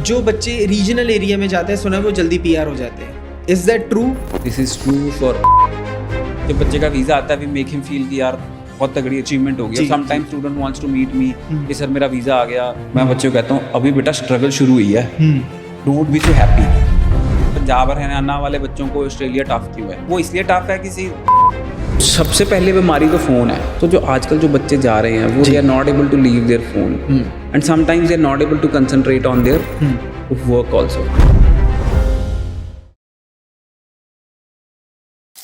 जो बच्चे regional area में जाते हैं सुना है वो जल्दी पीआर हो जाते हैं, is that true? This is true for जब बच्चे का वीजा आता है वी मेक हिम फील कि यार बहुत तगड़ी अचीवमेंट हो गई। Sometime student wants to meet me कि सर मेरा वीजा आ गया। मैं बच्चे को कहता हूँ अभी बेटा स्ट्रगल शुरू हुई है, don't be so happy. Punjab Haryana वाले बच्चों को ऑस्ट्रेलिया टफ क्यों है? वो इसलिए टफ है कि सबसे पहले बीमारी तो फोन है। तो जो आजकल जो बच्चे जा रहे हैं वो they are not able to leave their phone and sometimes they are not able to concentrate on their work also.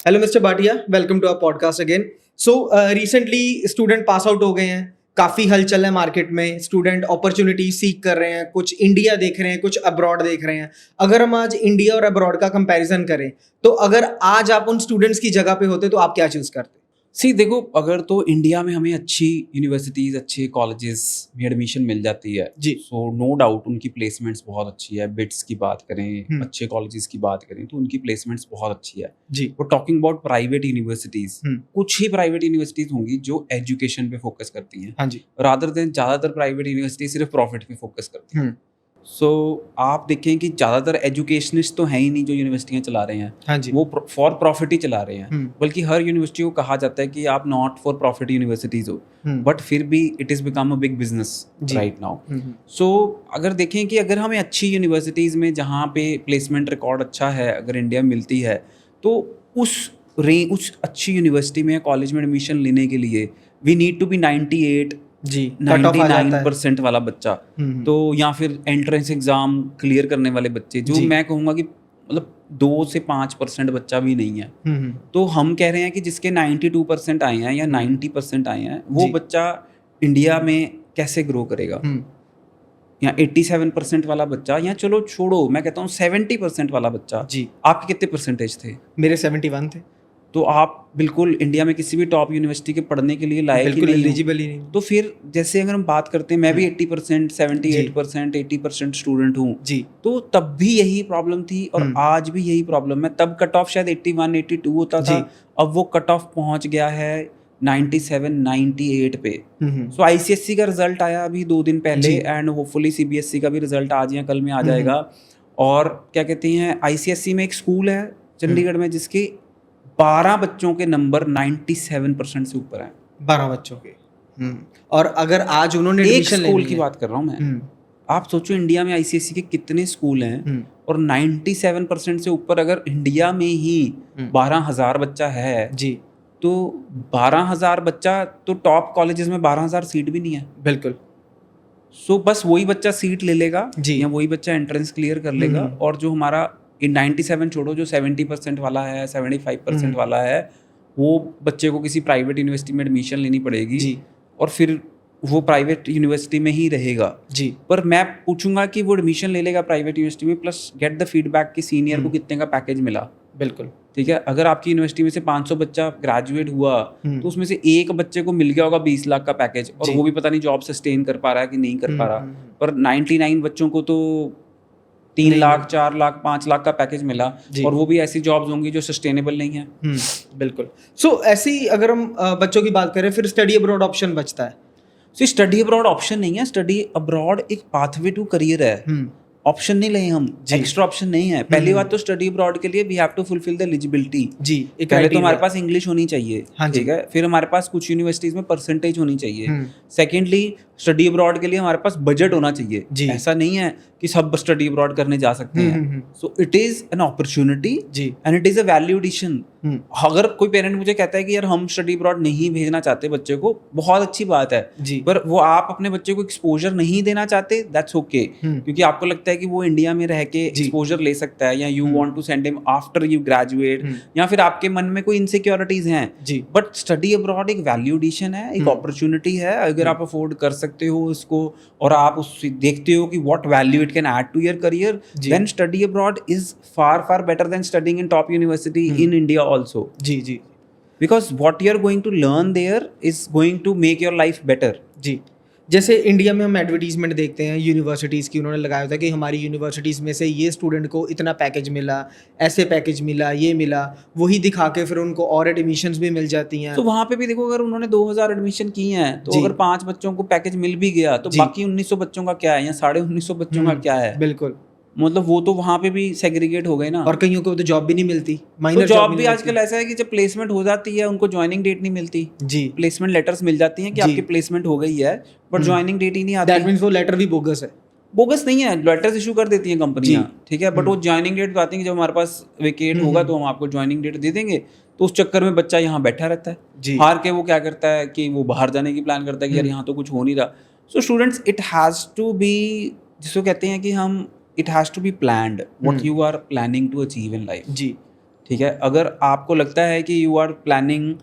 Hello mister Bhatia, welcome to our podcast again. So recently student pass out हो गए हैं, काफ़ी हलचल है market में, student opportunity सीख कर रहे हैं, कुछ इंडिया देख रहे हैं, कुछ अब्रॉड देख रहे हैं। अगर हम आज इंडिया और अब्रॉड का कंपैरिजन करें तो अगर आज आप उन स्टूडेंट्स की जगह पे होते तो आप क्या चूज करते? देखो, अगर तो इंडिया में हमें अच्छी यूनिवर्सिटीज़ अच्छे कॉलेजेस में एडमिशन मिल जाती है जी, सो नो डाउट उनकी प्लेसमेंट्स बहुत अच्छी है। बिट्स की बात करें, अच्छे कॉलेजेस की बात करें तो उनकी प्लेसमेंट्स बहुत अच्छी है जी। वो टॉकिंग अबाउट प्राइवेट यूनिवर्सिटीज़, कुछ ही प्राइवेट यूनिवर्सिटीज़ होंगी जो एजुकेशन पे फोकस करती हैं, हाँ जी, रादर देन ज़्यादातर प्राइवेट यूनिवर्सिटी सिर्फ प्रॉफिट पे फोकस करती हैं। सो आप देखें कि ज़्यादातर एजुकेशनिस्ट तो हैं ही नहीं जो यूनिवर्सिटियाँ चला रहे हैं, हाँ जी, वो फॉर प्रॉफिट ही चला रहे हैं। बल्कि हर यूनिवर्सिटी को कहा जाता है कि आप नॉट फॉर प्रॉफिट यूनिवर्सिटीज़ हो, बट फिर भी it is become a big business right now. So अगर देखें कि अगर हमें अच्छी यूनिवर्सिटीज़ में जहाँ पे प्लेसमेंट रिकॉर्ड अच्छा है अगर इंडिया में मिलती है तो उस अच्छी यूनिवर्सिटी में कॉलेज में एडमिशन लेने के लिए वी नीड टू बी 98 जी, 99% वाला बच्चा, तो या फिर एंट्रेंस एग्जाम क्लियर करने वाले बच्चे जो मैं कहूँगा कि मतलब 2 से 5% बच्चा भी नहीं है। तो हम कह रहे हैं कि जिसके 92% आए हैं या 90% आए हैं वो बच्चा इंडिया में कैसे ग्रो करेगा? या 87% वाला बच्चा, या चलो छोड़ो मैं कहता हूँ 70% वाला बच्चा जी। आपके कितने परसेंटेज थे? मेरे 71 थे। तो आप बिल्कुल इंडिया में किसी भी टॉप यूनिवर्सिटी के पढ़ने के लिए लायक ही नहीं, एलिजिबल ही नहीं। तो फिर जैसे अगर हम बात करते हैं, मैं भी 80%, 78%, 80% स्टूडेंट हूँ जी, तो तब भी यही प्रॉब्लम थी और आज भी यही प्रॉब्लम है। तब कट ऑफ शायद 81, 82 होता था, अब वो कट ऑफ पहुंच गया है 97, 98 पे। सो आईसीएससी का रिजल्ट आया अभी 2 दिन पहले एंड होपफुली सीबीएसई का भी रिजल्ट आज या कल में आ जाएगा। और क्या कहते हैं, आईसीएसई में एक स्कूल है चंडीगढ़ में जिसके 12 बच्चों के नंबर 97% से ऊपर हैं। 12 बच्चों के। और अगर आज उन्होंने एक स्कूल की बात कर रहा हूँ मैं, आप सोचो इंडिया में आईसीएसई के कितने स्कूल हैं और 97% से ऊपर अगर इंडिया में ही 12,000 बच्चा है जी, तो 12,000 बच्चा तो टॉप कॉलेजेस में 12,000 सीट भी नहीं है। बिल्कुल। सो बस वही बच्चा सीट ले लेगा या वही बच्चा एंट्रेंस क्लियर कर लेगा और जो हमारा 97 छोड़ो, जो 70% वाला है, 75% वाला है, वो बच्चे को किसी प्राइवेट यूनिवर्सिटी में एडमिशन लेनी पड़ेगी जी, और फिर वो प्राइवेट यूनिवर्सिटी में ही रहेगा जी। पर मैं पूछूंगा कि वो एडमिशन ले लेगा प्राइवेट यूनिवर्सिटी में प्लस गेट द फीडबैक कि सीनियर को कितने का पैकेज मिला। बिल्कुल ठीक है। अगर आपकी यूनिवर्सिटी में से 500 बच्चा ग्रेजुएट हुआ तो उसमें से एक बच्चे को मिल गया होगा 20 लाख का पैकेज और वो भी पता नहीं जॉब सस्टेन कर पा रहा है कि नहीं कर पा रहा, पर 99 बच्चों को तो 3 लाख, 4 लाख, 5 लाख का पैकेज मिला और वो भी ऐसी जॉब्स होंगी जो सस्टेनेबल नहीं है। बिल्कुल। सो ऐसी अगर हम बच्चों की बात करें फिर स्टडी अब्रॉड ऑप्शन बचता है। स्टडी अब्रॉड ऑप्शन नहीं है, स्टडी अब्रॉड एक पाथवे टू करियर है, ऑप्शन नहीं ले हम, एक्स्ट्रा ऑप्शन नहीं है। पहली बात तो स्टडी अब्रॉड के लिए we have to fulfil the eligibility जी। पहले तो हमारे पास इंग्लिश होनी चाहिए, ठीक है, फिर हमारे पास कुछ यूनिवर्सिटीज में परसेंटेज होनी चाहिए। सेकेंडली स्टडी अब्रॉड के लिए हमारे पास बजट होना चाहिए। ऐसा नहीं है कि सब स्टडी अब्रॉड करने जा सकते हैं। So it is an opportunity and it is a value addition. अगर कोई पेरेंट मुझे कहता है कि यार हम स्टडी अब्रॉड नहीं भेजना चाहते बच्चे को, बहुत अच्छी बात है जी, पर वो आप अपने बच्चे को एक्सपोजर नहीं देना चाहते, दैट्स ओके, क्योंकि आपको लगता है कि वो इंडिया में रह के एक्सपोजर ले सकता है, या you want to send him after you graduate, या फिर आपके मन में कोई इनसिक्योरिटीज हैं जी। बट स्टडी अब्रॉड एक वैल्यू एडिशन है, एक अपॉर्चुनिटी है। अगर आप अफोर्ड कर सकते हो इसको और आप उससे देखते हो कि what value it can add to your career, then study abroad is far far better than studying in top university in India also जी, because what you are going to learn there is going to make your life better जी। जैसे India में हम advertisement देखते हैं universities की, उन्होंने लगाया होता है कि हमारी यूनिवर्सिटीज़ में से ये स्टूडेंट को इतना पैकेज मिला, ऐसे पैकेज मिला, ये मिला, वही दिखा के फिर उनको और एडमिशन्स भी मिल जाती हैं। तो वहाँ पे भी देखो, अगर उन्होंने 2000 एडमिशन किए हैं तो अगर 5 बच्चों को पैकेज मिल भी गया तो बाकी 1900 बच्चों का क्या है, या 1950 बच्चों का क्या है? बिल्कुल, मतलब वो तो वहाँ पे भी सेग्रीगेट हो गए ना। और कईयों को तो जॉब भी नहीं मिलती, तो माइनर जॉब भी आजकल ऐसा है कि जब प्लेसमेंट हो जाती है उनको ज्वाइनिंग डेट नहीं मिलती जी, प्लेसमेंट लेटर्स मिल जाती हैं कि आपकी प्लेसमेंट हो गई है, बट ज्वाइनिंग डेट ही नहीं आती। दैट मींस वो लेटर भी बोगस है। बोगस नहीं है, लेटर्स इशू कर देती हैं कंपनियां, ठीक है, बट वो ज्वाइनिंग डेट बताती हैं कि जब हमारे पास वेकेट होगा तो हम आपको ज्वाइनिंग डेट दे देंगे। तो उस चक्कर में बच्चा यहाँ बैठा रहता है, हार के वो क्या करता है कि वो बाहर जाने की प्लान करता है कि यार यहाँ तो कुछ हो नहीं रहा। So students, it has to be, जिसको कहते हैं कि हम, it has to be planned what you are planning to achieve in life. जी, ठीक है, अगर आपको लगता है कि यू आर प्लानिंग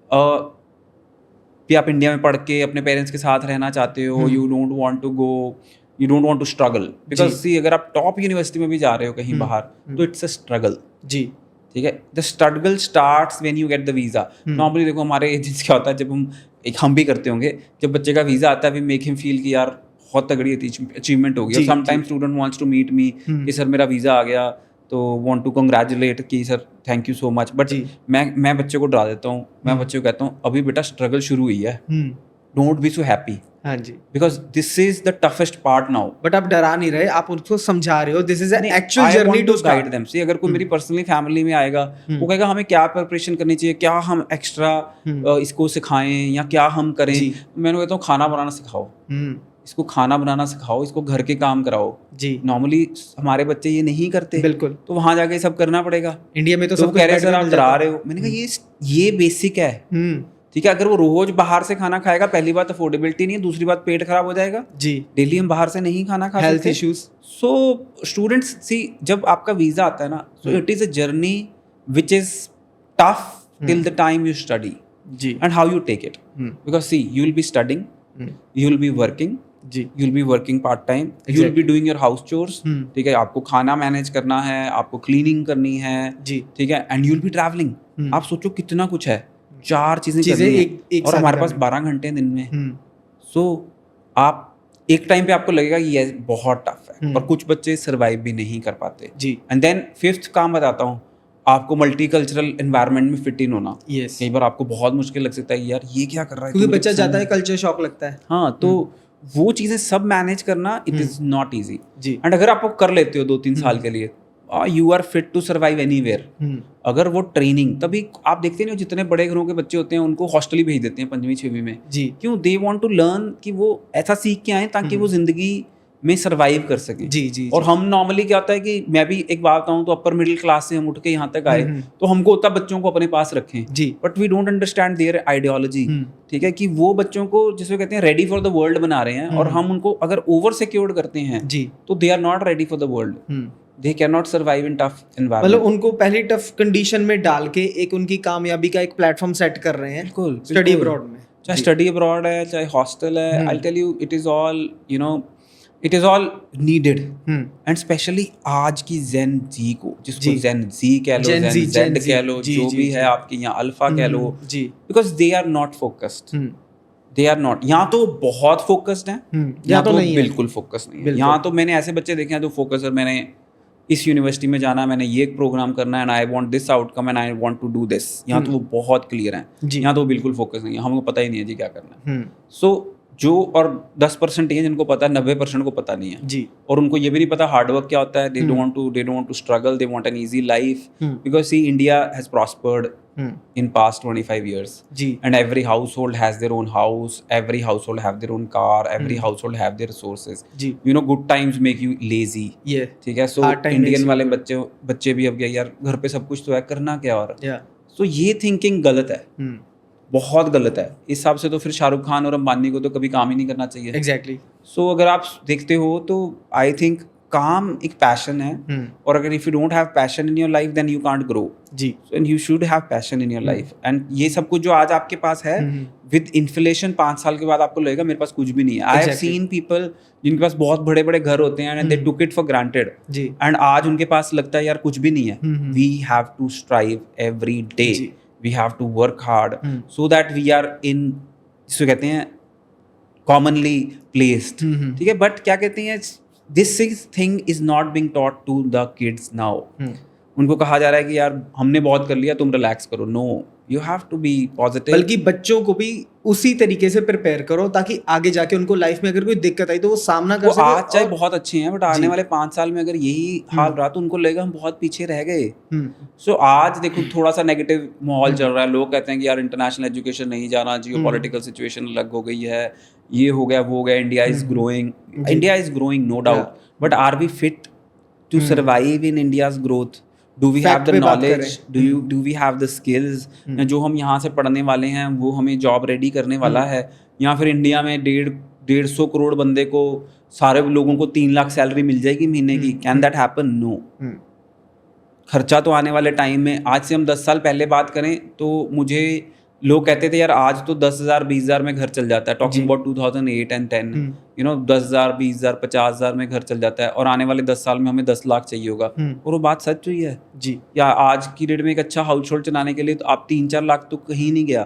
कि आप इंडिया में पढ़ के अपने पेरेंट्स के साथ रहना चाहते हो, you don't want to go, you don't want to struggle, because see अगर आप टॉप यूनिवर्सिटी में भी जा रहे हो कहीं बाहर तो इट्स अ स्ट्रगल। जी, ठीक है, the struggle starts when you get the visa. Normally देखो हमारे एजेंट्स क्या होता है, जब हम भी करते होंगे, जब बच्चे का वीज़ा आता है वी मेक हिम फील कि यार बहुत तगड़ी अचीवमेंट हो गई। Sometimes student wants to meet me कि सर मेरा वीज़ा आ गया, तो वांट टू कंग्रेचुलेट कि sir thank you so much. But मैं बच्चे को डरा देता हूँ, मैं बच्चे को कहता हूँ अभी बेटा स्ट्रगल शुरू हुई है, डोंट बी सो हैप्पी, हाँ जी, because this is the toughest part now. But आप डरा नहीं रहे, आप उनको समझा रहे हो, this is an actual journey to guide them. See अगर कोई मेरी पर्सनली फैमिली में आएगा, वो कहेगा हमें क्या प्रिपरेशन करनी चाहिए, क्या हम एक्स्ट्रा इसको सिखाएं या क्या हम करें, मैंने कहता हूँ खाना बनाना सिखाओ, इसको खाना बनाना सिखाओ, इसको घर के काम कराओ। जी, नॉर्मली हमारे बच्चे ये नहीं करते, बिल्कुल, तो वहां जाके सब करना पड़ेगा। इंडिया में तो सब कह रहे हैं सर आप डरा रहे हो, मैंने कहा ये बेसिक है, ठीक है। अगर वो रोज बाहर से खाना खाएगा, पहली बात अफोर्डेबिलिटी नहीं है, दूसरी बात पेट खराब हो जाएगा जी, डेली हम बाहर से नहीं खाना खा सकते, health issues. So students see, जब आपका वीजा आता है ना, so it is a journey which is tough till the time you study जी, and how you take it, because see you will be studying, you will be working जी, you will be working part time, you will be doing your house chores, ठीक है, आपको खाना manage करना है, आपको cleaning करनी है जी, ठीक है, and you will be travelling. आप सोचो कितना कुछ है, 4 चीजें एक और हमारे पास 12 घंटे दिन में। सो आप एक टाइम पे आपको लगेगा ये बहुत टफ है, पर कुछ बच्चे सर्वाइव भी नहीं कर पाते जी। एंड देन 5th काम बताता हूँ, आपको मल्टीकल्चरल एनवायरनमेंट में फिट इन होना। कई बार आपको बहुत मुश्किल लग सकता है, यार ये क्या कर रहा है, क्योंकि बच्चा जाता है कल्चर शॉक लगता है। हाँ, तो वो चीजें सब मैनेज करना इट इज नॉट इजी जी। एंड अगर आप वो कर लेते हो 2-3 साल के लिए, you are fit to survive anywhere. अगर वो ट्रेनिंग, तभी आप देखते नहीं हो जितने बड़े घरों के बच्चे होते हैं उनको हॉस्टल ही भेज देते हैं 5वीं 6वीं में जी, क्यों? दे वांट टू लर्न कि वो ऐसा सीख के आए ताकि वो जिंदगी में सर्वाइव कर सके जी, जी, और हम नॉर्मली क्या होता है कि मैं भी एक बात बताऊं तो अपर मिडिल क्लास से हम उठ के यहाँ तक आए, तो हमको होता बच्चों को अपने पास रखें जी, but we don't understand their ideology, ठीक है, कि वो बच्चों को जिसको कहते हैं रेडी फॉर द वर्ल्ड बना रहे हैं, और हम उनको अगर ओवर सिक्योर्ड करते हैं जी, तो they are not ready for the world, they can not survive in tough environment. मतलब उनको पहली टफ कंडीशन में डाल के एक उनकी कामयाबी का एक प्लेटफॉर्म सेट कर रहे हैं। बिल्कुल, स्टडी अब्रॉड में, चाहे स्टडी अब्रॉड है चाहे हॉस्टल है, I will tell you it is all, you know, it is all needed. And specially आज की जेन जी को, जिसको जेन जी कह लो, जेन जेड कह लो, जो भी है आपके यहाँ अल्फा कह लो जी, because they are not focused, they are not, यहाँ तो बहुत फोकस्ड है, यहाँ तो बिल्कुल फोकस नहीं है। यहाँ तो मैंने ऐसे बच्चे देखे हैं जो फोकस है, मैंने इस यूनिवर्सिटी में जाना, मैंने ये प्रोग्राम करना है, and I want this outcome and I want to do this. यहाँ तो वो बहुत क्लियर हैं, यहाँ तो बिल्कुल फोकस नहीं है, हमको पता ही नहीं है जी क्या करना है। सो जो, और 10% ही है जिनको पता है, 90% को पता नहीं है जी, और उनको ये भी नहीं पता हार्डवर्क क्या होता है। They don't want to struggle, they want an easy life, because see India has prospered in past 25 years जी, and every household has their own house, every household have their own car, every household have their resources जी, you know, good times make you lazy, yeah, ठीक है। so Indian वाले बच्चे भी अब गए यार घर पे सब कुछ तो है, करना क्या, और so ये थिंकिंग गलत है, बहुत गलत है। इस हिसाब से तो फिर शाहरुख खान और अंबानी को तो कभी काम ही नहीं करना चाहिए। एग्जैक्टली। सो अगर आप देखते हो तो आई थिंक काम एक पैशन है, और अगर if you don't have passion in your life then you can't grow जी, and you should have passion in your life. And ये सब कुछ जो आज आपके पास है, विद इन्फ्लेशन 5 साल के बाद आपको लगेगा मेरे पास कुछ भी नहीं है। आई हैव सीन पीपल जिनके पास बहुत बड़े बड़े घर होते हैं and they took it for granted जी, एंड आज उनके पास लगता है यार कुछ भी नहीं है। We have to strive every day, we have to work hard so that we are in, जिसको कहते हैं कॉमनली प्लेस्ड, ठीक है, बट क्या कहते हैं, this thing is not being taught to the kids now. उनको कहा जा रहा है कि यार हमने बहुत कर लिया, तुम रिलैक्स करो। No, you have to be positive. बल्कि बच्चों को भी उसी तरीके से प्रिपेयर करो ताकि आगे जाके उनको लाइफ में अगर कोई दिक्कत आई तो वो सामना कर सके। आज चाहे बहुत अच्छे हैं, बट आने वाले 5 साल में अगर यही हाल रहा तो उनको लगेगा हम बहुत पीछे रह गए। सो आज देखो थोड़ा सा नेगेटिव माहौल चल रहा है, लोग कहते हैं कि यार इंटरनेशनल एजुकेशन नहीं जाना, जियोपॉलिटिकल सिचुएशन अलग हो गई है, ये हो गया वो हो गया, India is growing no doubt, but are we fit to survive in India's growth? Do we have the knowledge? Do we have the skills? जो हम यहाँ से पढ़ने वाले हैं वो हमें जॉब रेडी करने वाला है? या फिर इंडिया में 150 करोड़ बंदे को, सारे लोगों को 3 लाख सैलरी मिल जाएगी महीने की? Can that happen? नो। खर्चा तो आने वाले टाइम में, आज से हम 10 साल पहले बात करें तो मुझे लोग कहते थे यार आज तो 10,000 20,000 में घर चल जाता है, talking about 2008 and 10, you know 10,000 20,000 50,000 में घर चल जाता है, और आने वाले 10 साल में हमें 10 लाख चाहिए होगा। और वो बात सच हुई है जी। या आज की डेट में एक अच्छा हाउस होल्ड चलाने के लिए तो आप 3-4 लाख तो कहीं नहीं गया।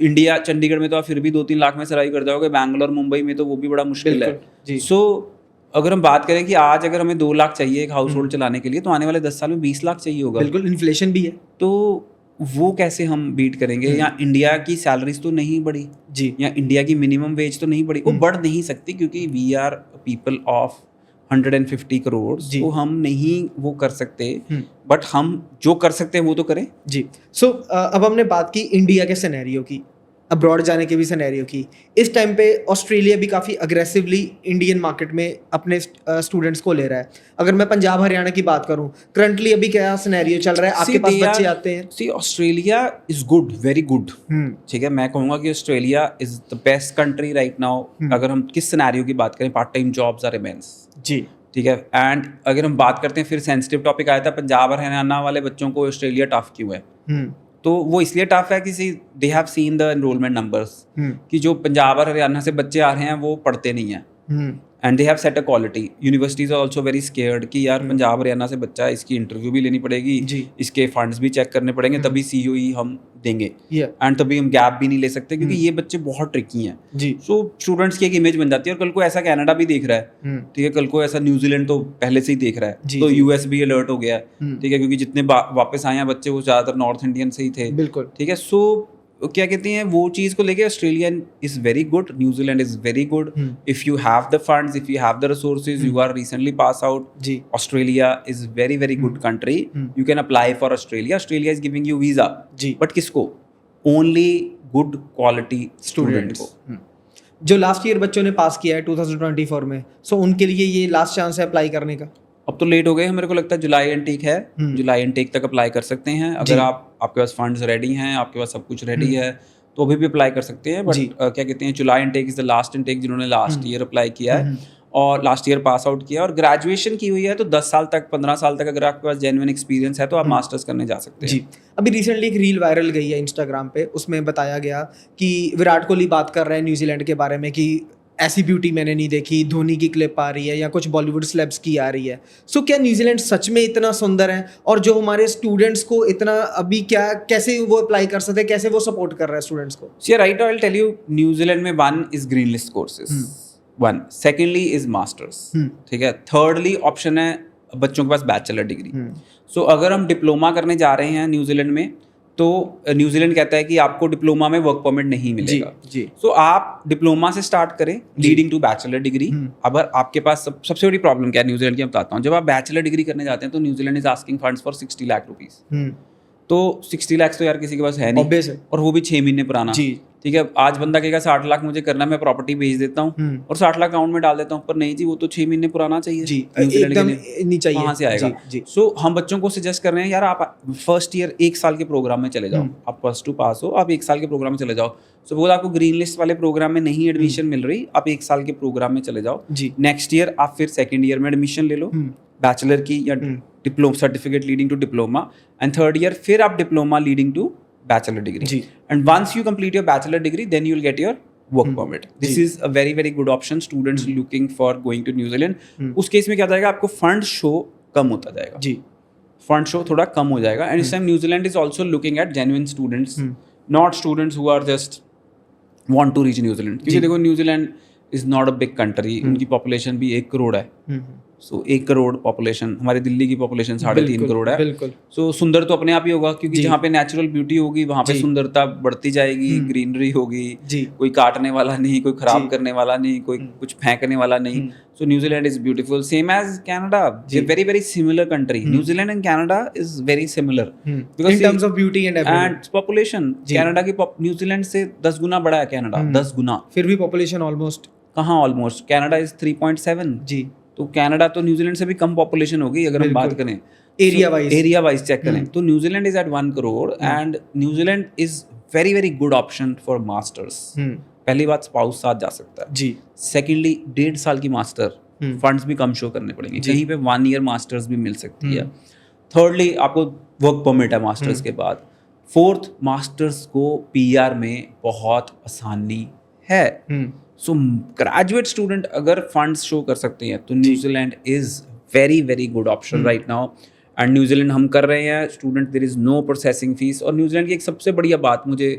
इंडिया चंडीगढ़ में तो आप फिर भी 2-3 लाख में सर्वाइव कर जाओगे, बैंगलोर मुंबई में तो वो भी बड़ा मुश्किल है। सो अगर हम बात करें कि आज अगर हमें 2 लाख चाहिए एक हाउस होल्ड चलाने के लिए, तो आने वाले 10 साल में 20 लाख चाहिए होगा। बिल्कुल, इन्फ्लेशन भी है, तो वो कैसे हम बीट करेंगे? या इंडिया की सैलरीज तो नहीं बढ़ी जी, या इंडिया की मिनिमम वेज तो नहीं बढ़ी, वो बढ़ नहीं सकती क्योंकि we are people of 150 crore, तो हम नहीं वो कर सकते, बट हम जो कर सकते हैं वो तो करें जी। सो अब हमने बात की इंडिया के सिनेरियो की, अब्रॉड जाने के भी सिनेरियो की। इस टाइम पे ऑस्ट्रेलिया भी काफ़ी अग्रेसिवली इंडियन मार्केट में अपने स्टूडेंट्स को ले रहा है। अगर मैं पंजाब हरियाणा की बात करूं, करंटली अभी क्या सिनेरियो चल रहा है? आपके पास बच्चे आते हैं? See Australia is good, very good, ठीक है। मैं कहूँगा कि Australia is the best country right now. अगर हम किस सिनेरियो की बात करें, part time jobs are immense जी, ठीक है। एंड अगर हम बात करते हैं, फिर सेंसिटिव टॉपिक आया था पंजाब और हरियाणा वाले बच्चों को ऑस्ट्रेलिया टफ क्यों है? तो वो इसलिए टफ है कि they have seen the enrolment numbers, कि जो पंजाब और हरियाणा से बच्चे आ रहे हैं वो पढ़ते नहीं हैं, and they have set a quality. Universities are also very scared कि यार पंजाब हरियाणा से बच्चा है, इसकी इंटरव्यू भी लेनी पड़ेगी, इसके फंड्स भी चेक करने पड़ेंगे, तभी सीओई हम देंगे, एंड तभी हम गैप भी नहीं ले सकते क्योंकि ये बच्चे बहुत ट्रिकी हैं जी। सो स्टूडेंट्स की एक इमेज बन जाती है, और कल को ऐसा कनाडा भी देख रहा है, ठीक है, कल को ऐसा न्यूजीलैंड तो पहले से ही देख रहा है, तो यूएस भी अलर्ट हो गया है, ठीक है, क्योंकि जितने वापस आए हैं बच्चे वो ज्यादातर नॉर्थ इंडियन से ही थे, बिल्कुल, ठीक है। सो क्या कहते हैं, वो चीज को लेके Australia is very good, New Zealand is very good if you have the funds, if you have the resources, you are recently pass out जी। Australia is very very good country, you can apply for Australia. Australia is giving you visa जी, but किसको? Only good quality student को, जो last year बच्चों ने पास किया है 2024 में, सो उनके लिए ये लास्ट चांस है अप्लाई करने का। अब तो लेट हो गए, मेरे को लगता है जुलाई इनटेक है, जुलाई इनटेक तक अप्लाई कर सकते हैं अगर आपके पास फंड्स रेडी हैं, आपके पास सब कुछ रेडी है तो अभी भी अप्लाई कर सकते हैं। बट क्या कहते हैं, July intake is the last intake जिन्होंने लास्ट ईयर अप्लाई किया है और लास्ट ईयर पास आउट किया और ग्रेजुएशन की हुई है, तो 10 साल तक 15 साल तक अगर आपके पास जेन्युइन एक्सपीरियंस है तो आप मास्टर्स करने जा सकते हैं जी। अभी रिसेंटली एक रील वायरल गई है इंस्टाग्राम पे, उसमें बताया गया कि विराट कोहली बात कर रहे हैं न्यूजीलैंड के बारे में कि ऐसी ब्यूटी मैंने नहीं देखी, धोनी की क्लिप आ रही है या कुछ बॉलीवुड सेलेब्स की आ रही है। सो क्या न्यूजीलैंड सच में इतना सुंदर है, और जो हमारे स्टूडेंट्स को इतना अभी क्या कैसे वो अप्लाई कर सकते हैं, कैसे वो सपोर्ट कर रहा है स्टूडेंट्स को? See right, I will tell you, New Zealand में 1 is green list courses, 1 secondly is masters, ठीक है, थर्डली ऑप्शन है बच्चों के पास बैचलर डिग्री। सो अगर हम डिप्लोमा करने जा रहे हैं न्यूजीलैंड में, तो न्यूजीलैंड कहता है कि आपको डिप्लोमा में वर्क परमिट नहीं मिलेगा जी। सो आप डिप्लोमा से स्टार्ट करें लीडिंग टू बैचलर डिग्री। अगर आपके पास सबसे बड़ी प्रॉब्लम क्या है न्यूजीलैंड की, मैं बताता हूँ। जब आप बैचलर डिग्री करने जाते हैं तो New Zealand is asking funds for 60 lakh rupees. तो 60 लाख तो यार किसी के पास है नहीं, और वो भी 6 महीने पुराना, ठीक है। आज बंदा कहेगा 60 लाख मुझे करना है, मैं प्रॉपर्टी बेच देता हूँ और 60 लाख अकाउंट में डाल देता हूँ, पर नहीं जी, वो तो 6 महीने पुराना चाहिए जी, एकदम नहीं चाहिए, वहाँ से आएगा जी। सो हम बच्चों को सजेस्ट कर रहे हैं यार आप फर्स्ट ईयर 1 साल के प्रोग्राम में चले जाओ, आप +2 पास हो, आप 1 साल के प्रोग्राम में चले जाओ। सपोज आपको ग्रीन लिस्ट वाले प्रोग्राम में नहीं एडमिशन मिल रही, आप 1 साल के प्रोग्राम में चले जाओ जी। नेक्स्ट ईयर आप फिर सेकेंड ईयर में एडमिशन ले लो बैचलर की या diploma certificate leading to diploma, and third year फिर आप diploma leading to bachelor degree, and once you complete your bachelor degree then you will get your work permit. This is a very very good option students looking for going to New Zealand. उस case में क्या जाएगा, आपको fund show कम होता जाएगा जी, fund show थोड़ा कम हो जाएगा। एंड इस time New Zealand is also looking at genuine students, not students who are just want to reach New Zealand, क्योंकि देखो New Zealand is not a big country, उनकी पॉपुलेशन भी 1 करोड़ है। सो 1 करोड़ पॉपुलेशन, हमारी दिल्ली की पॉपुलेशन 3.5 करोड़ है। बिल्कुल। सो सुंदर तो अपने आप ही होगा, क्योंकि जहाँ पे नेचुरल ब्यूटी होगी वहाँ पे सुंदरता बढ़ती जाएगी, ग्रीनरी होगी, कोई काटने वाला नहीं, कोई खराब करने वाला नहीं, कोई कुछ फेंकने वाला नहीं। So New Zealand is beautiful, same as Canada, very very similar country. New Zealand and Canada is very similar in terms of beauty and population. Canada की न्यूजीलैंड से 10 गुना बड़ा है कनाडा, 10 गुना। फिर भी पॉपुलेशन ऑलमोस्ट, कहाँ ऑलमोस्ट, कनाडा इज 3.7 जी। तो Canada तो New Zealand से भी कम पॉपुलेशन होगी अगर हम बात करें एरिया वाइज चेक करें तो New Zealand is at 1 crore and New Zealand is very very good option for masters. पहली बात, स्पाउस साथ जा सकता है जी। सेकेंडली 1.5 साल की मास्टर, फंड्स भी कम शो करने पड़ेंगे, कहीं पे 1 ईयर मास्टर्स भी मिल सकती है। थर्डली आपको वर्क परमिट है मास्टर्स के बाद। फोर्थ, मास्टर्स को पीआर में बहुत आसानी है। सो ग्रेजुएट स्टूडेंट अगर फंड्स शो कर सकते हैं तो New Zealand is very very good option right now. And New Zealand हम कर रहे हैं student, there is no processing fees. और न्यूजीलैंड की एक सबसे बढ़िया बात मुझे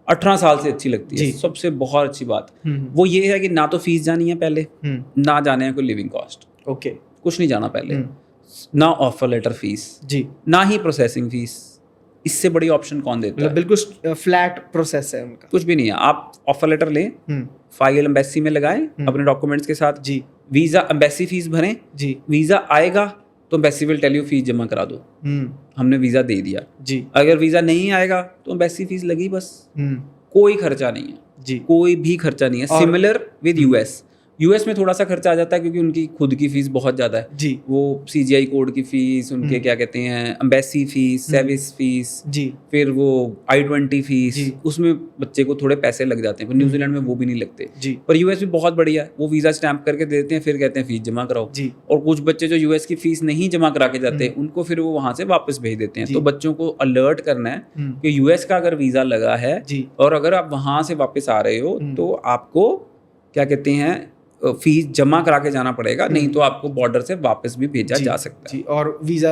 18 साल से अच्छी लगती है, सबसे बहुत अच्छी बात वो ये है कि ना तो फीस जानी है पहले, ना जाने है कोई लिविंग कॉस्ट, ओके, कुछ नहीं जाना पहले, ना ऑफर लेटर फीस जी, ना ही प्रोसेसिंग फीस। इससे बड़ी ऑप्शन कौन देता है? बिल्कुल फ्लैट प्रोसेस है उनका, कुछ भी नहीं है। आप ऑफर लेटर लें, फाइल एम्बेसी में लगाएं अपने डॉक्यूमेंट्स के साथ जी, वीजा एम्बेसी फीस भरें जी, वीजा आएगा तो embassy will tell you fees जमा करा दो, हमने वीजा दे दिया जी। अगर वीजा नहीं आएगा तो एम्बेसी फीस लगी बस, कोई खर्चा नहीं है जी, कोई भी खर्चा नहीं है। सिमिलर विद यूएस में थोड़ा सा खर्चा आ जाता है क्योंकि उनकी खुद की फीस बहुत ज़्यादा है जी। वो सीजीआई कोड की फीस, उनके क्या कहते हैं एम्बेसी फीस, सर्विस फीस जी, फिर वो I-20 फीस, उसमें बच्चे को थोड़े पैसे लग जाते हैं। पर न्यूजीलैंड में वो भी नहीं लगते जी। पर यूएस भी बहुत बढ़िया है, वो वीज़ा स्टैम्प करके देते हैं, फिर कहते हैं फीस जमा कराओ जी। और कुछ बच्चे जो यूएस की फीस नहीं जमा करा के जाते उनको फिर वो वहाँ से वापस भेज देते हैं। तो बच्चों को अलर्ट करना है कि यूएस का अगर वीज़ा लगा है और अगर आप वहाँ से वापस आ रहे हो तो आपको क्या कहते हैं फीस जमा करा के जाना पड़ेगा, नहीं तो आपको बॉर्डर से वापस भी भेजा जा सकता है जी। और वीजा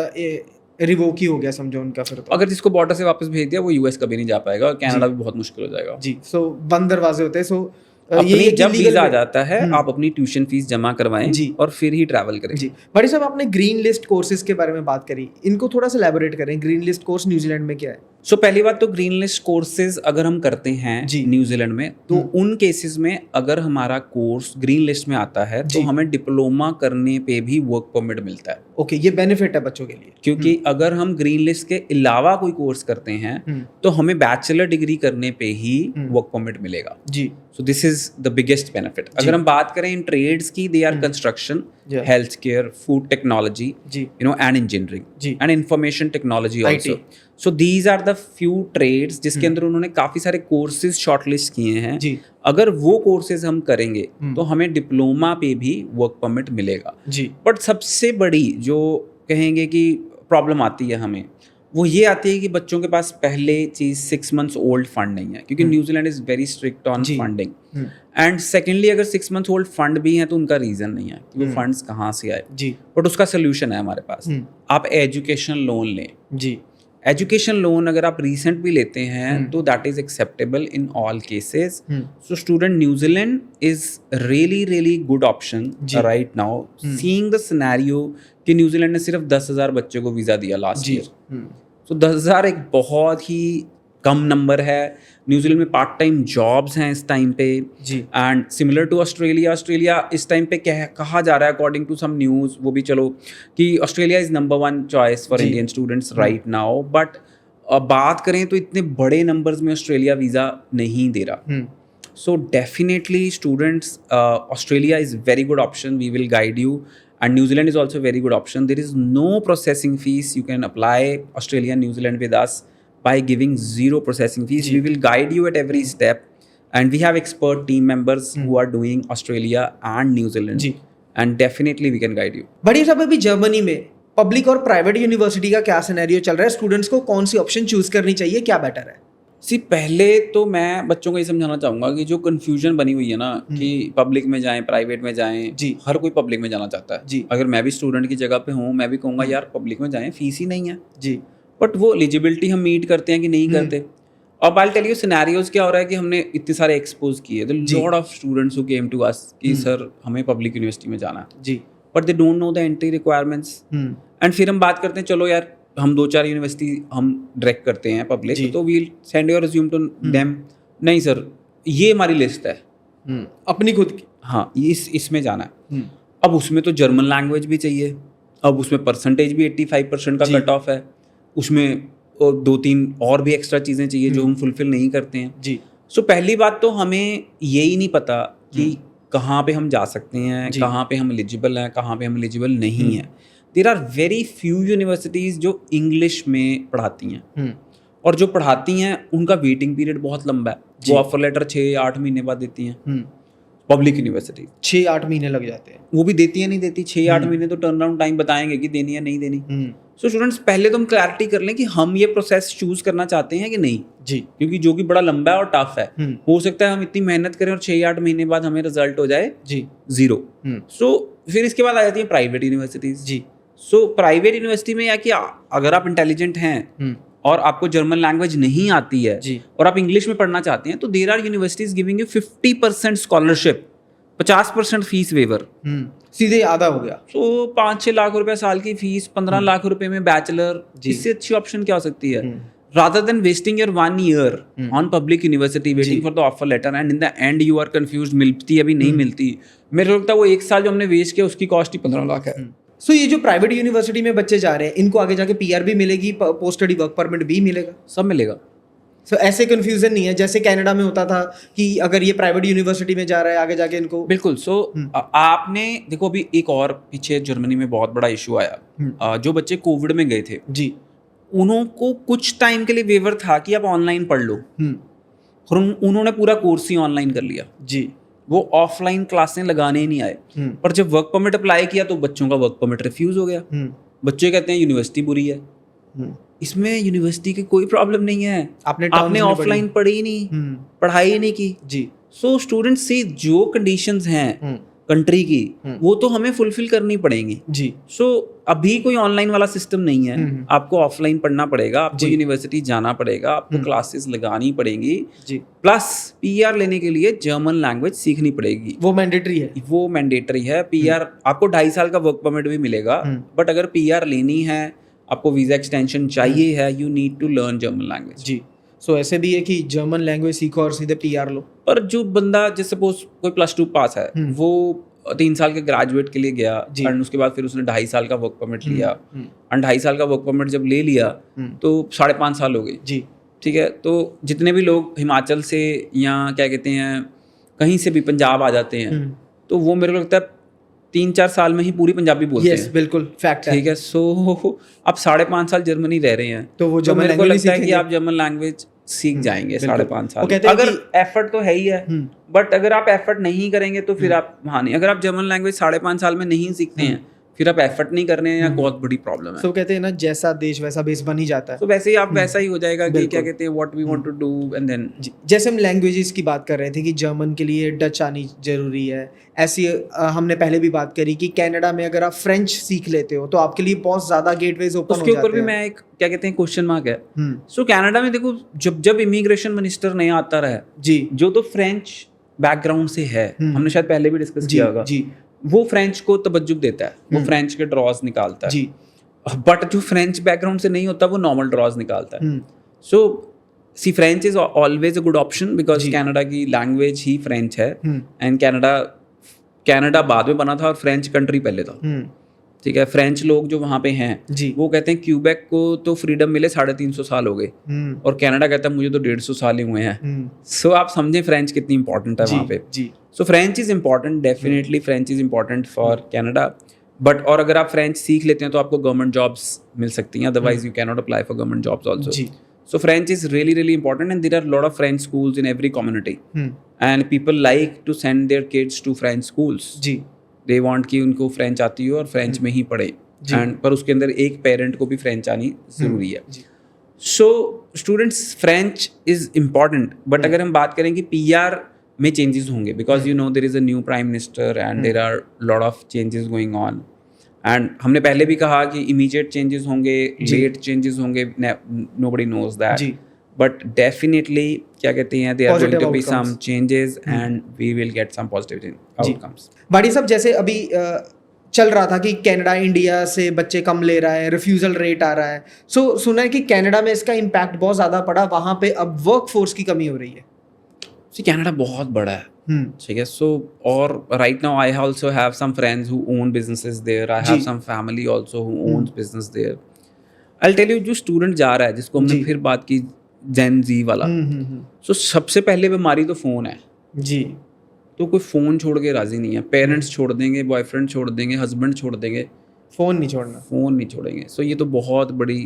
रिवोक ही हो गया समझो उनका, फिर तो अगर जिसको बॉर्डर से वापस भेज दिया वो यूएस कभी नहीं जा पाएगा और कनाडा भी बहुत मुश्किल हो जाएगा जी। सो बंद दरवाजे होते हैं। सो ये जब वीजा आ जाता है आप अपनी ट्यूशन फीस जमा करवाएं जी और फिर ही ट्रैवल करें जी। बड़ी साहब आपने ग्रीन लिस्ट कोर्सेज के बारे में बात करी, इनको थोड़ा सा एलैबोरेट करें। ग्रीन लिस्ट कोर्स न्यूजीलैंड में क्या है? सो पहली बात तो ग्रीन लिस्ट कोर्सेज अगर हम करते हैं न्यूजीलैंड में तो उन केसेस में अगर हमारा कोर्स ग्रीन लिस्ट में आता है तो हमें डिप्लोमा करने पे भी वर्क परमिट मिलता है। ओके, ये बेनिफिट है बच्चों के लिए, क्योंकि अगर हम ग्रीन लिस्ट के अलावा कोई कोर्स करते हैं तो हमें बैचलर डिग्री करने पे ही वर्क परमिट मिलेगा जी। So this is the biggest benefit. अगर हम बात करें इन ट्रेड्स की, they are construction, health care, food technology, you know, and engineering and information technology also. So these are the few trades जिसके अंदर उन्होंने काफी सारे कोर्सेज शॉर्टलिस्ट किए हैं जी। अगर वो कोर्सेज हम करेंगे तो हमें डिप्लोमा पे भी वर्क परमिट मिलेगा जी। बट सबसे बड़ी जो कहेंगे कि प्रॉब्लम आती है हमें, वो ये आती है कि बच्चों के पास पहले चीज 6 months ओल्ड फंड नहीं है, क्योंकि New Zealand is very strict on funding. And secondly अगर 6 months ओल्ड फंड भी है तो उनका रीजन नहीं है कि वो फंड्स कहाँ से आए जी। बट उसका सोल्यूशन है हमारे पास। आप एजुकेशन लोन लें जी। एजुकेशन लोन अगर आप रिसेंट भी लेते हैं तो that is acceptable in all cases. So student, New Zealand is really really good option right now, seeing the scenario कि न्यूजीलैंड ने सिर्फ 10,000 बच्चों को वीज़ा दिया लास्ट ईयर। सो 10,000 एक बहुत ही कम नंबर है। न्यूजीलैंड में पार्ट टाइम जॉब्स हैं इस टाइम पे जी। एंड सिमिलर टू ऑस्ट्रेलिया इस टाइम पे कहा जा रहा है अकॉर्डिंग टू सम न्यूज़, वो भी चलो, कि Australia is number 1 choice for Indian students right now. But बात करें तो इतने बड़े नंबर्स में ऑस्ट्रेलिया वीज़ा नहीं दे रहा। So definitely students, Australia is very good option, we will guide you. And New Zealand is also a very good option. There is no processing fees. You can apply Australia and New Zealand with us by giving 0 processing fees. We will guide you at every step. And we have expert team members who are doing Australia and New Zealand. And definitely we can guide you. बढ़िया साहब, अभी Germany में public और private university का क्या scenario चल रहा है? स्टूडेंट्स को कौन सी ऑप्शन चूज करनी चाहिए, क्या बेटर है? पहले तो मैं बच्चों को ये समझाना चाहूँगा कि जो कन्फ्यूजन बनी हुई है ना कि पब्लिक में जाएं, प्राइवेट में जाएं जी। हर कोई पब्लिक में जाना चाहता है जी। अगर मैं भी स्टूडेंट की जगह पे हूँ, मैं भी कहूँगा यार पब्लिक में जाएं, फीस ही नहीं है जी। बट वो एलिजिबिलिटी हम मीट करते हैं कि नहीं करते। अब I'll tell you scenarios क्या हो रहा है कि हमने इतने सारे एक्सपोज किए, the lot of students who came to us कि सर हमें पब्लिक यूनिवर्सिटी में जाना है जी, but they don't know the entry requirements and फिर हम बात करते हैं चलो यार हम 2-4 यूनिवर्सिटी हम डायरेक्ट करते हैं पब्लिक, तो we'll send your resume to them. नहीं सर ये हमारी लिस्ट है अपनी खुद की, हाँ इसमें जाना है. अब उसमें तो जर्मन लैंग्वेज भी चाहिए, अब उसमें परसेंटेज भी 85% का कट ऑफ है, उसमें 2-3 और भी एक्स्ट्रा चीज़ें चाहिए जो हम फुलफिल नहीं करते हैं जी. सो पहली बात तो हमें यही नहीं पता कि कहाँ पे हम जा सकते हैं, कहाँ पे हम एलिजिबल हैं, कहाँ पे हम एलिजिबल नहीं हैं. There are very few universities जो इंग्लिश में पढ़ाती हैं, और जो पढ़ाती हैं उनका वेटिंग पीरियड बहुत लंबा है. वो ऑफर लेटर 6-8 महीने बाद देती हैं. पब्लिक यूनिवर्सिटी 6-8 महीने लग जाते हैं, वो भी देती है नहीं देती, 6-8 महीने तो टर्न अराउंड टाइम बताएंगे कि देनी है नहीं देनी. सो स्टूडेंट्स पहले तो हम क्लैरिटी कर लें कि हम ये प्रोसेस चूज करना चाहते हैं कि नहीं जी, क्योंकि जो कि बड़ा लंबा है और टफ है. हो सकता है हम इतनी मेहनत करें और 6-8 महीने बाद हमें रिजल्ट हो जाए जी 0. सो फिर इसके बाद आ जाती है प्राइवेट यूनिवर्सिटीज जी. सो प्राइवेट यूनिवर्सिटी में या कि अगर आप इंटेलिजेंट हैं और आपको जर्मन लैंग्वेज नहीं आती है जी, और आप इंग्लिश में पढ़ना चाहते हैं, तो there are universities giving you 50% scholarship, 50% fees waiver, सीधे आधा हो गया. तो 5-6 लाख रुपए साल की फीस, 15 लाख रुपए में बैचलर, इससे अच्छी ऑप्शन क्या हो सकती है? Rather than wasting your 1 year on public university waiting for the offer letter and in the end you are confused, मिलती है अभी नहीं मिलती. मेरे को लगता है वो 1 साल जो हमने वेस्ट किया उसकी कॉस्ट ही 15 लाख है. सो ये जो प्राइवेट यूनिवर्सिटी में बच्चे जा रहे हैं, इनको आगे जाके PR भी मिलेगी, पोस्ट स्टडी वर्क परमिट भी मिलेगा, सब मिलेगा. सो ऐसे कंफ्यूजन नहीं है जैसे कनाडा में होता था कि अगर ये प्राइवेट यूनिवर्सिटी में जा रहा है आगे जाके इनको. बिल्कुल. सो आपने देखो अभी एक और पीछे जर्मनी में बहुत बड़ा इशू आया, जो बच्चे कोविड में गए थे जी, उनको कुछ टाइम के लिए वेवर था कि आप ऑनलाइन पढ़ लो, और उन्होंने पूरा कोर्स ही ऑनलाइन कर लिया जी. वो ऑफलाइन क्लासें लगाने ही नहीं आए. पर जब वर्क परमिट अप्लाई किया तो बच्चों का वर्क परमिट रिफ्यूज हो गया. बच्चे कहते हैं यूनिवर्सिटी बुरी है. इसमें यूनिवर्सिटी की कोई प्रॉब्लम नहीं है, आपने ऑफलाइन पढ़ी ही नहीं, पढ़ाई ही नहीं की जी. सो स्टूडेंट्स से जो कंडीशंस हैं कंट्री की वो तो हमें फुलफिल करनी पड़ेंगी जी. सो अभी कोई ऑनलाइन वाला सिस्टम नहीं है, आपको ऑफलाइन पढ़ना पड़ेगा, आपको यूनिवर्सिटी जाना पड़ेगा, आपको क्लासेस लगानी पड़ेंगी जी. प्लस PR लेने के लिए जर्मन लैंग्वेज सीखनी पड़ेगी, वो मैंडेटरी है, वो मैंडेटरी है. PR आपको 2.5 साल का वर्क परमिट भी मिलेगा, बट अगर PR लेनी है, आपको वीजा एक्सटेंशन चाहिए है, you need to learn German language जी. सो ऐसे भी है कि जर्मन लैंग्वेज सीखो और सीधे PR लो. पर जो बंदा जैसे सपोज कोई +2 पास है, वो 3 साल के ग्रेजुएट के लिए गया और उसके बाद फिर उसने 2.5 साल का वर्क परमिट लिया, और 2.5 साल का वर्क परमिट जब ले लिया तो 5.5 साल हो गए जी. ठीक है. तो जितने भी लोग हिमाचल से या क्या कहते हैं कहीं से भी पंजाब आ जाते हैं, तो वो मेरे को लगता है 3-4 साल में ही पूरी पंजाबी बोलते हैं. बिल्कुल फैक्ट है. ठीक है. सो आप 5.5 साल जर्मनी रह रहे हैं, तो वो मेरे को लगता है कि आप जर्मन लैंग्वेज सीख जाएंगे 5.5 साल. अगर एफर्ट तो है ही है, बट अगर आप एफर्ट नहीं करेंगे तो फिर आप वहाँ नहीं. अगर आप जर्मन लैंग्वेज 5.5 साल में नहीं सीखते हैं, फिर आप एफर्ट नहीं कर रहे हैं, या बहुत बड़ी प्रॉब्लम है. तो कहते हैं ना जैसा देश वैसा बेस बन ही जाता है. तो वैसे ही आप वैसा ही हो जाएगा कि क्या कहते हैं what we want to do and then. जैसे हम लैंग्वेजेस की बात कर रहे थे कि जर्मन के लिए डच आनी जरूरी है, ऐसी हमने पहले भी बात करी कि कनाडा में अगर आप फ्रेंच सीख लेते हो तो आपके लिए बहुत ज्यादा गेटवेज ओपन हो जाते हैं. उसके ऊपर भी मैं एक क्या कहते हैं क्वेश्चन मार्क है. सो कनाडा में देखो जब इमिग्रेशन मिनिस्टर नया आता रहा जी, जो तो फ्रेंच बैकग्राउंड से है, हमने शायद पहले भी डिस्कस किया होगा जी, वो फ्रेंच को तवज्जुह देता है, वो फ्रेंच के ड्रॉज निकालता है जी. बट जो फ्रेंच बैकग्राउंड से नहीं होता वो नॉर्मल ड्रॉज निकालता है. So see French is always a good option because Canada की लैंग्वेज ही फ्रेंच है, एंड कनाडा बाद में बना था और फ्रेंच कंट्री पहले था. ठीक है. फ्रेंच लोग जो वहाँ पे हैं जी, वो कहते हैं क्यूबेक को तो फ्रीडम मिले 350 साल हो गए, और कनाडा कहता है मुझे तो 150 साल ही हुए हैं. सो आप समझे फ्रेंच कितनी इंपॉर्टेंट है वहाँ पे जी. So French is important, definitely French is important for Canada. But और अगर आप फ्रेंच सीख लेते हैं तो आपको गवर्नमेंट जॉब्स मिल सकती हैं, otherwise you can not apply for government jobs also. So French is really, really important, and there are a lot of French schools in every community, and people like to send their kids to French schools. जी. They want कि उनको French आती हो और French में ही पढ़े, and पर उसके अंदर एक parent को भी French आनी जरूरी है. So students, French is important, but अगर हम बात करें कि PR में changes होंगे, because you know there is a new prime minister and there are lot of changes going on. And हमने पहले भी कहा कि इमीडिएट चेंजेस होंगे, लेट चेंजेस होंगे, nobody knows that. But definitely क्या कहते हैं, there are going Positive to be outcomes. Some changes and we will get some positive outcomes. Bhati साहब, जैसे अभी चल रहा था कि कनाडा इंडिया से बच्चे कम ले रहा है, रिफ्यूजल रेट आ रहा है, सो सुना है कि कनाडा में इसका इम्पैक्ट बहुत ज़्यादा पड़ा, वहाँ पे अब वर्क फोर्स की कमी हो रही है. सी कनाडा बहुत बड़ा है, ठीक है. सो और right now I also have some friends who own businesses there, I have some family also who owns business there. I will tell you, जो स्टूडेंट जा रहा है, जिसको हमने फिर बात की जेन जी वाला, सो सबसे पहले बीमारी तो फ़ोन है जी. तो कोई फ़ोन छोड़ के राज़ी नहीं है. पेरेंट्स छोड़ देंगे, बॉयफ्रेंड छोड़ देंगे, हस्बैंड छोड़ देंगे, फ़ोन नहीं छोड़ना. फ़ोन नहीं छोड़ेंगे. सो ये तो बहुत बड़ी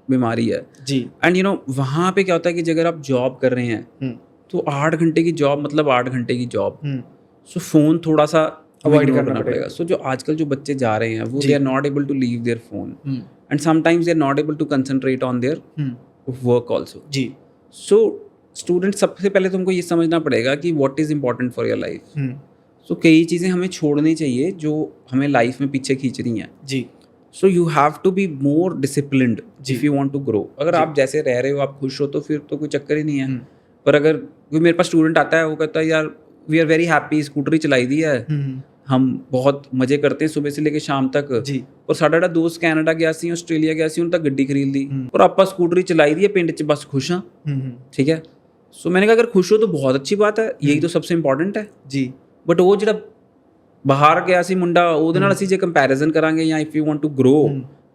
बीमारी है जी. एंड यू नो वहाँ पे क्या होता है कि अगर आप जॉब कर रहे हैं तो 8 घंटे की जॉब मतलब 8 घंटे की जॉब. सो फ़ोन थोड़ा सा अवॉइड करना पड़ेगा. सो जो आजकल जो बच्चे जा रहे हैं वो they are not able to leave their phone and sometimes they are not able to concentrate on their work also. जी. सो स्टूडेंट, सबसे पहले तुमको ये समझना पड़ेगा कि what is important for your life. So कई चीज़ें हमें छोड़नी चाहिए जो हमें लाइफ में पीछे खींच रही हैं. जी. So you have to be more disciplined if you want to grow. अगर आप जैसे रह रहे हो, आप खुश हो, तो फिर तो कोई चक्कर ही नहीं है. पर अगर कोई मेरे पास स्टूडेंट आता है, वो कहता है यार वी आर वेरी हैप्पी, स्कूटरी चलाई दी है, हम बहुत मजे करते हैं सुबह से लेकर शाम तक. और साडा दोस्त कैनेडा गया सी, ऑस्ट्रेलिया गया सी, उन तक गड्डी खरीद ली और आपा स्कूटरी चलाई दी है, पिंड च बस खुश हाँ. ठीक है. सो मैंने कहा अगर खुश हो तो बहुत अच्छी बात है, यही तो सबसे इंपॉर्टेंट है जी. बट वो ਜਿਹੜਾ ਬਾਹਰ ਗਿਆ ਸੀ ਮੁੰਡਾ, ਉਹਦੇ ਨਾਲ ਅਸੀਂ ਜੇ ਕੰਪੈਰੀਜ਼ਨ ਕਰਾਂਗੇ ਜਾਂ if you want to grow,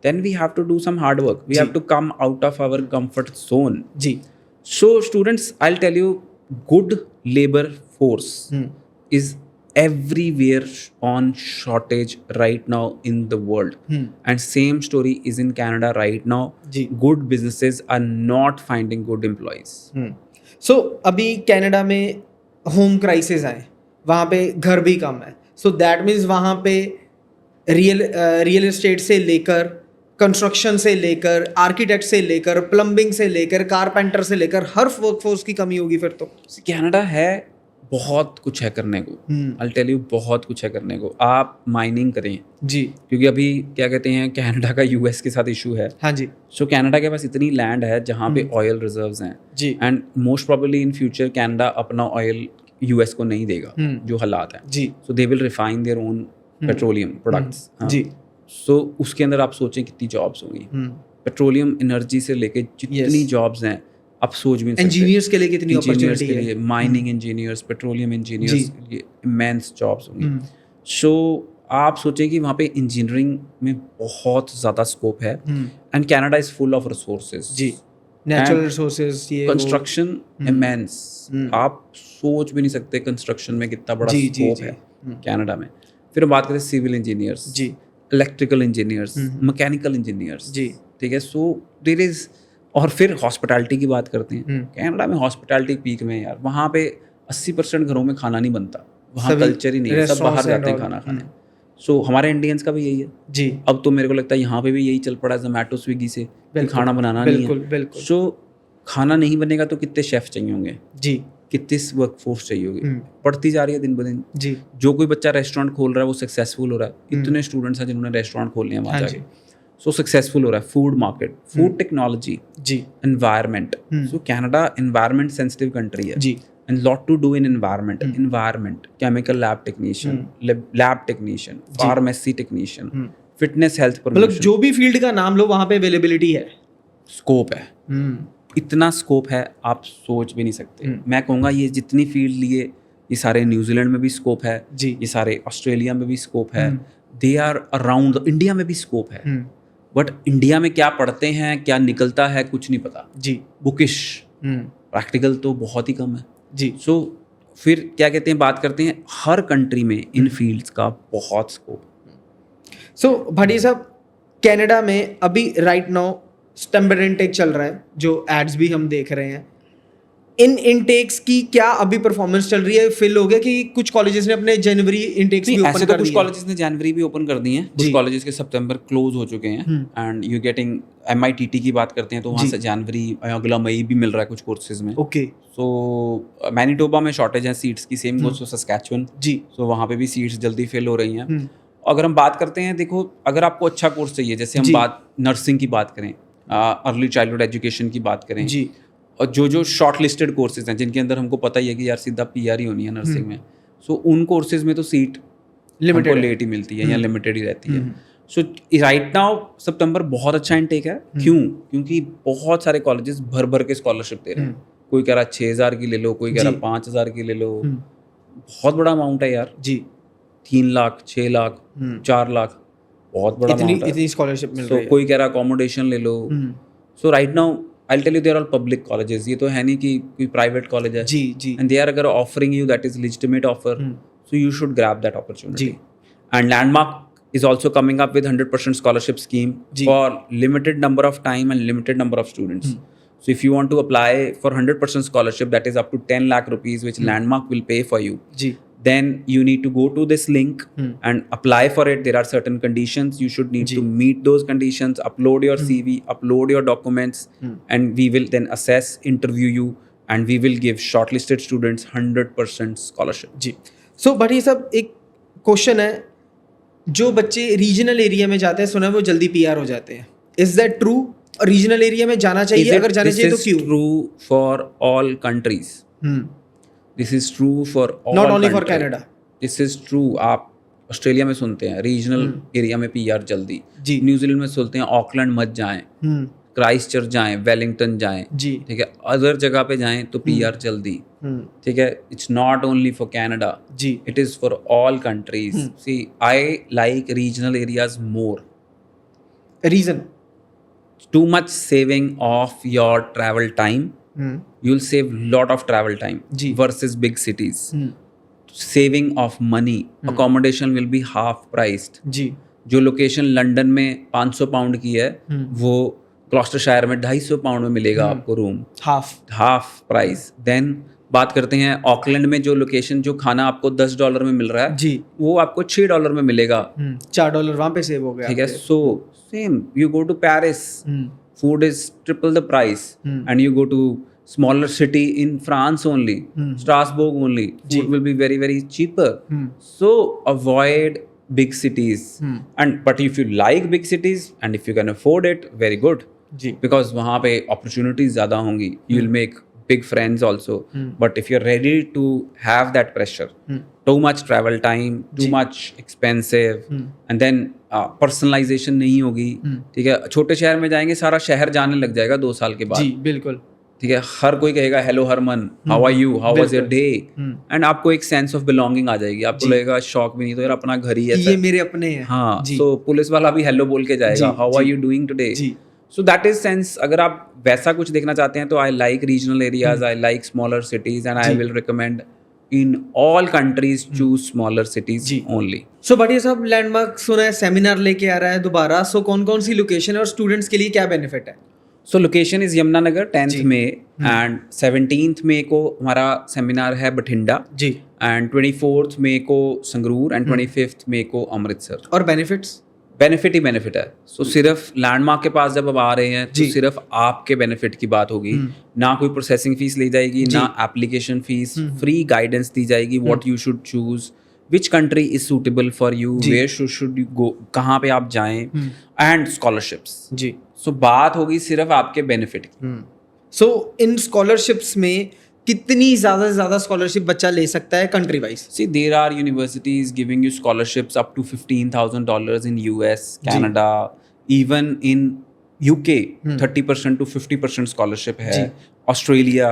then we have to do some hard work. We have to come out of our comfort zone. जी. So students, I'll tell you, good labor force is everywhere on shortage right now in the world. And same story is in Canada right now. जी. Good businesses are not finding good employees. So अभी Canada में home crisis आए, वहाँ पे घर भी कम है. So that means वहाँ पे रियल एस्टेट से लेकर, कंस्ट्रक्शन से लेकर, आर्किटेक्ट से लेकर, प्लम्बिंग से लेकर, कारपेंटर से लेकर हर वर्कफोर्स की कमी होगी फिर तो. कनाडा है, बहुत कुछ है करने को. I'll tell you, बहुत कुछ है करने को. आप माइनिंग करें जी, क्योंकि अभी क्या कहते हैं कनाडा का यूएस के साथ इशू है. हाँ जी. सो कनाडा के पास इतनी लैंड है जहाँ पे ऑयल रिजर्व्स हैं जी. And most probably in future Canada अपना ऑयल यूएस को नहीं देगा, जो हालात है जी. So they will refine their own petroleum products जी. सो उसके अंदर आप सोचें कितनी जॉब्स होंगी. पेट्रोलियम एनर्जी से लेके जितनी जॉब्स हैं आप सोच भी नहीं सकते. इंजीनियर्स के लिए कितनी अपॉर्चुनिटी है. माइनिंग इंजीनियर्स, पेट्रोलियम इंजीनियर्स, ये इमेंस जॉब्स होंगी. सो आप सोचें कि वहाँ पे इंजीनियरिंग में बहुत ज़्यादा स्कोप है. And Canada is full of resources जी, नेचुरल रिसोर्सेज, कंस्ट्रक्शन इमेंस. आप सोच भी नहीं सकते कंस्ट्रक्शन में कितना बड़ा स्कोप है कनाडा में. फिर हम बात करते हैं सिविल इंजीनियर्स जी, इलेक्ट्रिकल इंजीनियर्स, मैकेनिकल इंजीनियर्स जी. ठीक है. सो देयर इज, और फिर हॉस्पिटैलिटी की बात करते हैं. कनाडा में हॉस्पिटैलिटी पीक में यार, वहाँ पे 80% घरों में खाना नहीं बनता. वहाँ कल्चर ही नहीं है, सब बाहर जाते हैं खाना खाने. सो हमारे इंडियंस का भी यही है जी. अब तो मेरे को लगता है यहाँ पे भी यही चल पड़ा है जोमेटो स्विगी से, खाना बनाना नहीं है. सो खाना नहीं बनेगा तो कितने शेफ चाहिए होंगे जी, कितनी वर्कफोर्स चाहिए होगी. बढ़ती जा रही है दिन ब दिन जी. जो कोई बच्चा रेस्टोरेंट खोल रहा है वो सक्सेसफुल हो रहा है. इतने स्टूडेंट्स हैं जिन्होंने रेस्टोरेंट खोलने हैं वहाँ जाके. सो सक्सेसफुल हो रहा है. फूड मार्केट, फूड टेक्नोलॉजी जी, environment. So Canada environment sensitive country है जी, and lot to do in environment, chemical lab technician, pharmacy technician, fitness health promotion, मतलब जो भी फील्ड का नाम लो वहाँ पे अवेलेबिलिटी है, स्कोप है. इतना स्कोप है आप सोच भी नहीं सकते. मैं कहूँगा ये जितनी फील्ड लिए, ये सारे न्यूजीलैंड में भी स्कोप है जी, ये सारे ऑस्ट्रेलिया में भी स्कोप है, दे आर अराउंड, इंडिया में भी स्कोप है. बट इंडिया में क्या पढ़ते हैं, क्या निकलता है, कुछ नहीं पता जी. बुकिश, प्रैक्टिकल तो बहुत ही कम है जी. सो फिर क्या कहते हैं, बात करते हैं हर कंट्री में इन फील्ड्स का बहुत स्कोप. सो भाटिया साहब, कनाडा में अभी राइट नाउ स्टैंडर्ड इनटेक चल रहा है, जो एड्स भी हम देख रहे हैं. इन इनटेक्स की क्या अभी परफॉर्मेंस चल रही है? फिल हो गया कि कुछ कॉलेजेस ने अपने जनवरी इनटेक्स भी ओपन कर दिए? कुछ कॉलेजेस ने जनवरी भी ओपन कर दिए हैं, कुछ कॉलेजेस के सितंबर क्लोज हो चुके हैं. एंड यू गेटिंग MITT की बात करते हैं तो वहाँ से जनवरी, अगला मई भी मिल रहा है कुछ कोर्सेज में. ओके. सो मैनिटोबा में शॉर्टेज है सीट्स की, सेम गोस टू सस्कैचुअन जी. सो वहाँ पे भी सीट्स जल्दी फिल हो रही हैं. अगर हम बात करते हैं, देखो अगर आपको अच्छा कोर्स चाहिए, जैसे हम बात नर्सिंग की बात करें, अर्ली चाइल्डहुड एजुकेशन की बात करें जी, और जो शॉर्ट लिस्टेड कोर्सेज हैं जिनके अंदर हमको पता ही है कि यार सीधा पीआर ही होनी है नर्सिंग में, सो उन कोर्सेज में तो सीट लिमिटेड लेट ही मिलती है या लिमिटेड ही रहती है। सो राइट नाउ सितंबर बहुत अच्छा इनटेक है। क्यों? क्योंकि बहुत सारे कॉलेजेस भर भर के स्कॉलरशिप दे रहे हैं। कोई कह रहा 6,000 की ले लो, कोई कह रहा 5,000 की ले लो। बहुत बड़ा अमाउंट है यार जी। 3 लाख, 6 लाख, 4 लाख, बहुत बड़ा अमाउंट है। इतनी स्कॉलरशिप मिल रही है। कोई कह रहा अकोमोडेशन ले लो। So right now I'll tell you they are all public colleges. ये तो है नहीं कि कोई प्राइवेट कॉलेज है जी जी, and they are अगर offering you that is legitimate offer, so you should grab that opportunity. And Landmark is also coming up with 100% scholarship scheme for limited number of time and limited number of students. So if you want to apply for 100% scholarship, that is up to 10 lakh rupees, which Landmark will pay for you. Ji. Then you need to go to this link and apply for it. There are certain conditions. You should need to meet those conditions, upload your CV, upload your documents, and we will then assess, interview you, and we will give shortlisted students 100% scholarship. Ji. So but ये सब एक question है, जो बच्चे regional area में जाते हैं, सुना है वो जल्दी पीआर हो जाते हैं. Is that true? Regional area में जाना चाहिए, अगर जाना चाहिए तो क्यों? This is true for all countries. This is true for all Not only for countries. Canada. This is true. आप ऑस्ट्रेलिया में सुनते हैं रीजनल एरिया में पीआर जल्दी, न्यूजीलैंड में सुनते हैं ऑकलैंड मत जाएं, क्राइस्ट चर्च जाएं, वेलिंगटन जाएं, ठीक है, अदर जगह पे जाएं तो पीआर जल्दी, ठीक है. It's not only for Canada, it is for all countries. See I like regional areas more. Region? Too much saving of your travel time. You'll save lot of travel time versus big cities. Saving of money. Accommodation will be half priced. जो location London में 500 pound की है, वो Gloucestershire में 250 pound में मिलेगा आपको room, half price. Then बात करते हैं ऑकलैंड में, जो लोकेशन, जो खाना आपको $10 में मिल रहा है जी, वो आपको $6 में मिलेगा. $4 वहां पे सेव हो गया, ठीक है. So same, you go to Paris, food is triple the price, and you go to smaller city in France only, Strasbourg only, food will be very very cheaper. So avoid big cities. But if you like big cities and if you can afford it, very good, because वहाँ पे opportunities ज़्यादा होंगी. You will make big friends also. But if you're ready to have that pressure, too much travel time, too much expensive, and then personalisation नहीं होगी, ठीक है. छोटे शहर में जाएंगे, सारा शहर जाने लग जाएगा 2 साल के बाद. जी बिल्कुल, ठीक है. हर कोई कहेगा hello Harman, how are you, how was your day, and आपको एक सेंस ऑफ बिलोंगिंग आ जाएगी. आपको लगेगा शौक भी नहीं तो यार अपना घर ही है, ये मेरे अपने हैं. हाँ. सो पुलिस वाला भी हेलो बोल के जाएगा, how are you doing today. So that is sense. अगर आप वैसा कुछ देखना चाहते हैं तो I like regional areas, I like smaller cities, and I will recommend in all countries choose smaller cities only. So बढ़िया साहब, लैंडमार्क सुना है सेमिनार लेके आ रहा है दोबारा. सो कौन कौन सी लोकेशन है और स्टूडेंट्स के लिए क्या बेनिफिट है? So location is Yamunanagar 10th May and 17th May को हमारा सेमिनार है बठिंडा जी, and 24th May को संगरूर and 25th May को अमृतसर. और बेनिफिट्स? बेनिफिट ही बेनिफिट है. सो सिर्फ लैंडमार्क के पास जब अब आ रहे हैं तो सिर्फ आपके बेनिफिट की बात होगी. ना कोई प्रोसेसिंग फीस ली जाएगी, ना एप्लीकेशन फीस. फ्री गाइडेंस दी जाएगी, what you should choose, which country is suitable for you, where should you go, कहाँ पे आप जाएं, एंड स्कॉलरशिप्स जी. सो बात होगी सिर्फ आपके बेनिफिट की. सो इन स्कॉलरशिप्स में कितनी ज़्यादा से ज़्यादा स्कॉलरशिप बच्चा ले सकता है country wise? See, there are universities giving you scholarships up to $15,000 in US, Canada, even in UK, 30% to 50% scholarship है. Australia,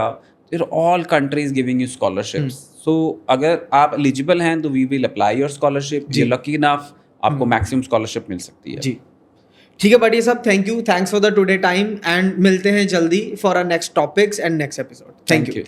they're all countries giving you scholarships. So अगर आप eligible हैं तो we will apply your scholarship. You're lucky enough, आपको maximum scholarship मिल सकती है. जी ठीक है बढ़िया साहब, thank you, thanks for the today time, and मिलते हैं जल्दी for our next topics and next episode. Thank you.